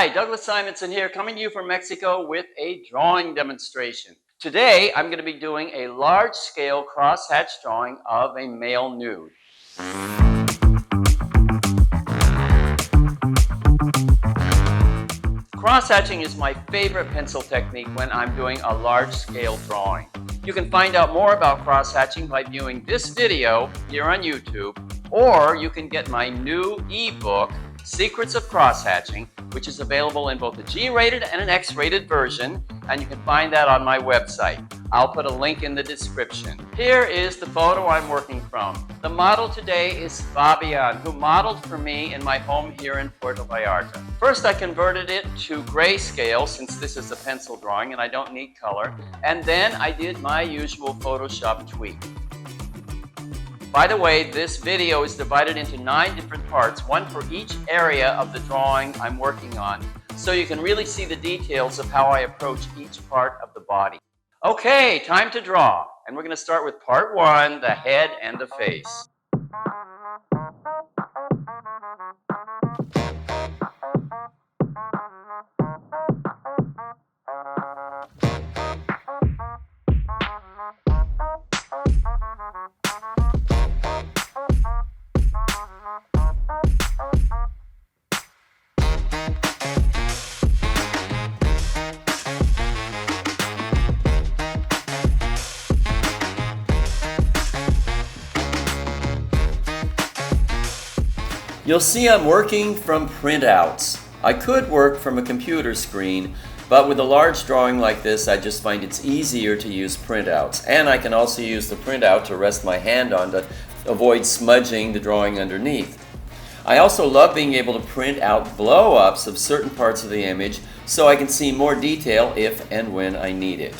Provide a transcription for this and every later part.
Hi, Douglas Simonson here, coming to you from Mexico with a drawing demonstration. Today, I'm going to be doing a large-scale crosshatch drawing of a male nude. Crosshatching is my favorite pencil technique when I'm doing a large-scale drawing. You can find out more about crosshatching by viewing this video here on YouTube, or you can get my new ebook, Secrets of Crosshatching, which is available in both a G-rated and an X-rated version, and you can find that on my website. I'll put a link in the description. Here is the photo I'm working from. The model today is Fabian, who modeled for me in my home here in Puerto Vallarta. First, I converted it to grayscale, since this is a pencil drawing and I don't need color, and then I did my usual Photoshop tweak. By the way, this video is divided into 9 different parts, one for each area of the drawing I'm working on, so you can really see the details of how I approach each part of the body. Okay, time to draw. And we're going to start with part 1, the head and the face. You'll see I'm working from printouts. I could work from a computer screen, but with a large drawing like this, I just find it's easier to use printouts. And I can also use the printout to rest my hand on to avoid smudging the drawing underneath. I also love being able to print out blow-ups of certain parts of the image so I can see more detail if and when I need it.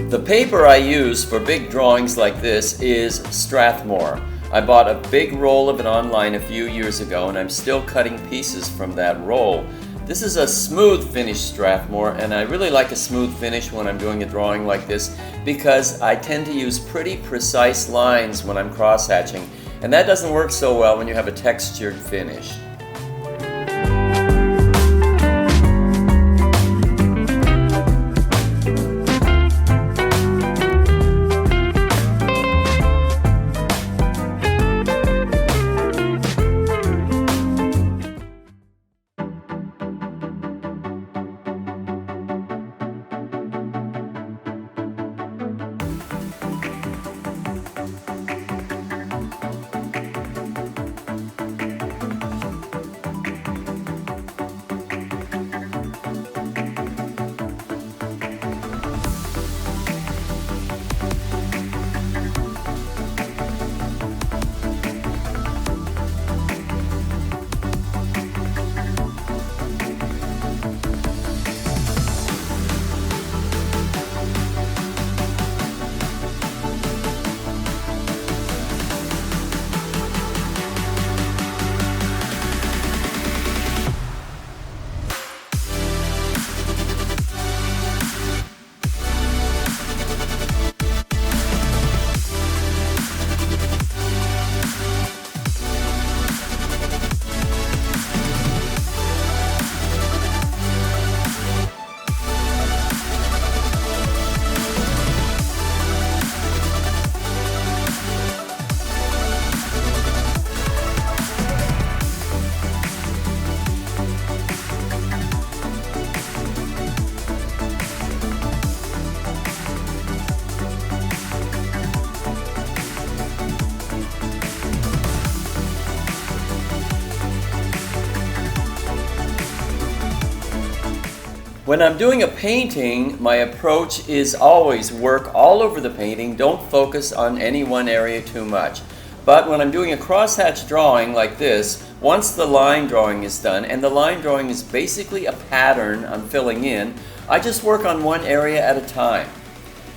The paper I use for big drawings like this is Strathmore. I bought a big roll of it online a few years ago and I'm still cutting pieces from that roll. This is a smooth finish Strathmore, and I really like a smooth finish when I'm doing a drawing like this because I tend to use pretty precise lines when I'm crosshatching, and that doesn't work so well when you have a textured finish. When I'm doing a painting, my approach is always work all over the painting, don't focus on any one area too much. But when I'm doing a crosshatch drawing like this, once the line drawing is done, and the line drawing is basically a pattern I'm filling in, I just work on one area at a time.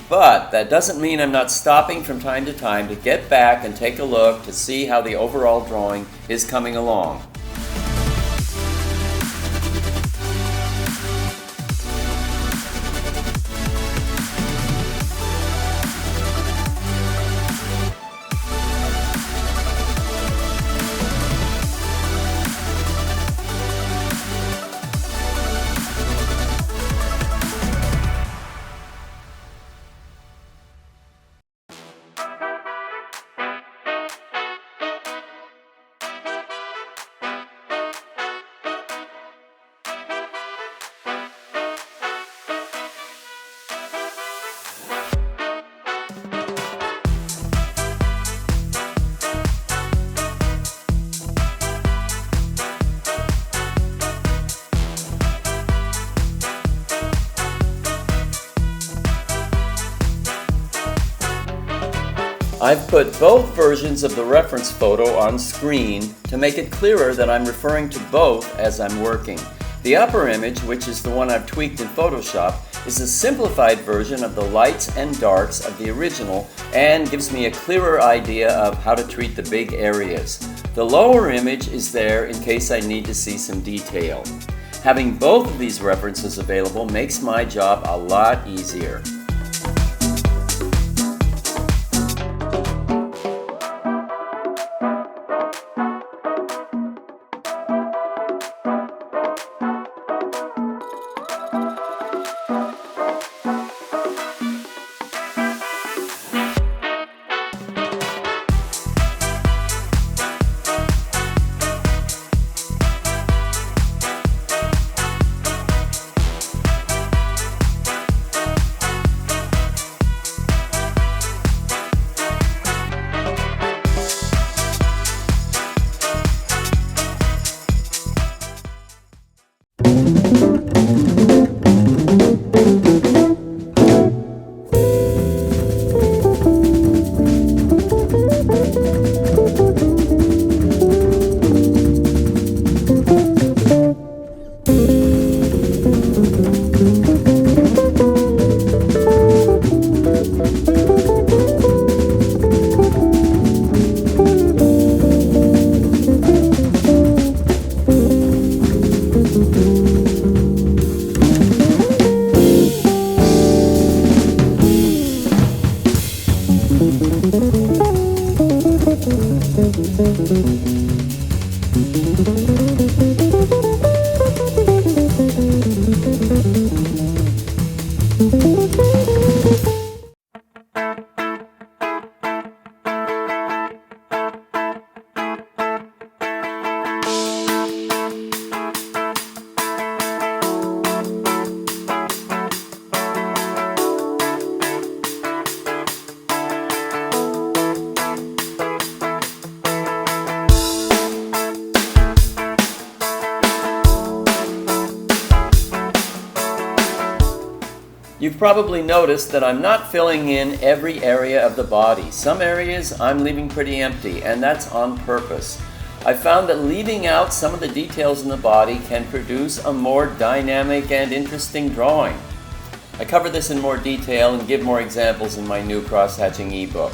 But that doesn't mean I'm not stopping from time to time to get back and take a look to see how the overall drawing is coming along. I've put both versions of the reference photo on screen to make it clearer that I'm referring to both as I'm working. The upper image, which is the one I've tweaked in Photoshop, is a simplified version of the lights and darks of the original and gives me a clearer idea of how to treat the big areas. The lower image is there in case I need to see some detail. Having both of these references available makes my job a lot easier. You've probably noticed that I'm not filling in every area of the body. Some areas I'm leaving pretty empty, and that's on purpose. I found that leaving out some of the details in the body can produce a more dynamic and interesting drawing. I cover this in more detail and give more examples in my new crosshatching ebook.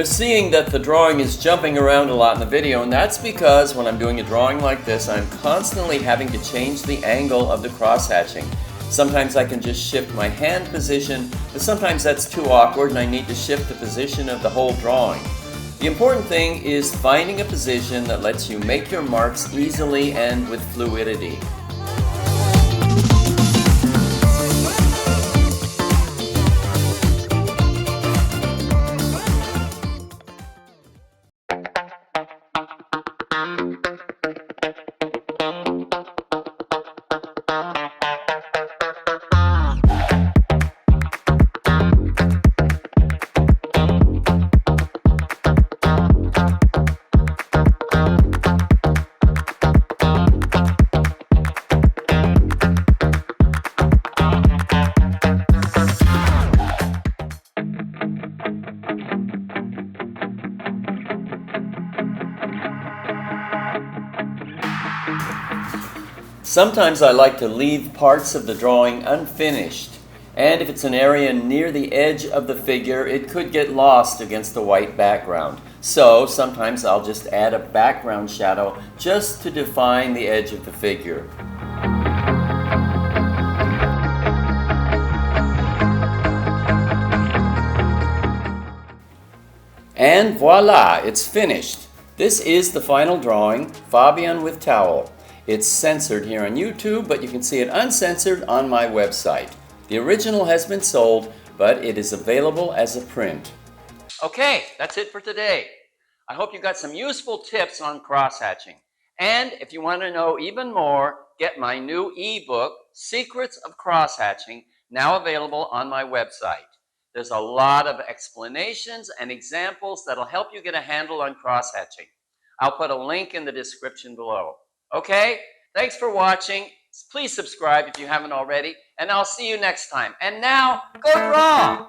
seeing that the drawing is jumping around a lot in the video, and that's because when I'm doing a drawing like this, I'm constantly having to change the angle of the cross-hatching. Sometimes I can just shift my hand position, but sometimes that's too awkward and I need to shift the position of the whole drawing. The important thing is finding a position that lets you make your marks easily and with fluidity. Sometimes I like to leave parts of the drawing unfinished, and if it's an area near the edge of the figure, it could get lost against the white background. So sometimes I'll just add a background shadow just to define the edge of the figure. And voila, it's finished. This is the final drawing, Fabian with towel. It's censored here on YouTube, but you can see it uncensored on my website. The original has been sold, but it is available as a print. Okay, that's it for today. I hope you got some useful tips on cross-hatching. And if you want to know even more, get my new ebook, Secrets of Cross-Hatching, now available on my website. There's a lot of explanations and examples that'll help you get a handle on cross-hatching. I'll put a link in the description below. Okay, thanks for watching. Please subscribe if you haven't already, and I'll see you next time. And now, go draw!